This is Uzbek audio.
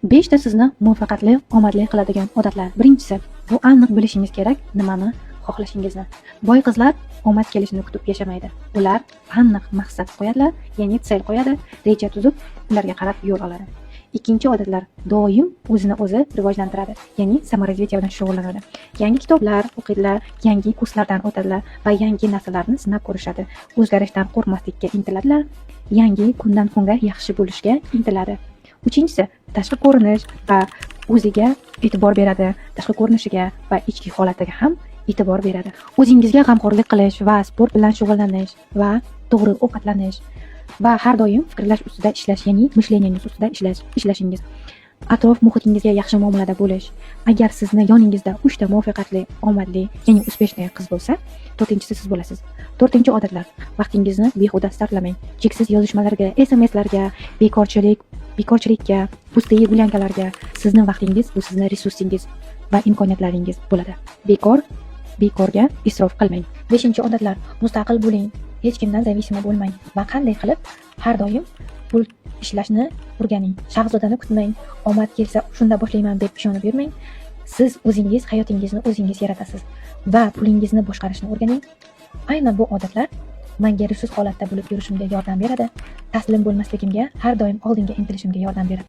5 ta sizni muvaffaqiyatli, omadli qiladigan odatlar. Birinchisi, bu aniq bilishingiz kerak nimani xohlashingizni. Boy qizlar omad kelishini kutib yashamaydi. Ular aniq maqsad qo'yadilar, ya'ni sel qo'yadi, reja tuzib, ularga qarab yo'l oladi. Ikkinchi odatlar doim o'zini o'zi rivojlantiradi, ya'ni samorazvitiya bilan shug'ullanadi. Yangi kitoblar o'qiydilar, yangi kurslardan o'tadilar va yangi narsalarni sinab ko'rishadi. O'zgarishdan qo'rqmaslikka intiladilar, yangi kundan kunga yaxshi bo'lishga intiladi. Uchinchisi, tashqi ko'rinish va o'ziga e'tibor beradi, tashqi ko'rinishiga va ichki holatiga ham e'tibor beradi. O'zingizga g'amxo'rlik qilish va sport bilan shug'ullanish va to'g'ri ovqatlanish va har doim fikrlash ustida ishlash, ya'ni mishleningiz ustida ishlashingiz. Atrof muhitingizga yaxshi muomalada bo'lish. Agar sizni yoningizda 3 ta muvaffaqiyatli, omadli, ya'ni uspешный qiz bo'lsa, 4-inchisi siz bo'lasiz. 4-chi odatlar: vaqtingizni behuda sarflamang. Cheksiz yozishmalarga, SMSlarga, bekorchilikka, pustiy gulyankalarga. Sizning vaqtingiz bu sizning resursingiz va imkoniyatlaringiz bo'ladi. Bekorga isrof qilmang. 5-chi odatlar: mustaqil bo'ling, hech kimdan zavisima bo'lmang va qanday qilib har doim pul ishlashni o'rganing. Shahzodani kutmang, omad kelsa shunda boshlayman deb ishonib yurmang. Siz o'zingiz hayotingizni o'zingiz yaratasiz va pulingizni boshqarishni o'rganing. Aynan bu odatlar menga resursiz holatda bo'lib yurishimga yordam beradi. Taslim bo'lmasligimga, har doim oldinga intilishimga yordam beradi.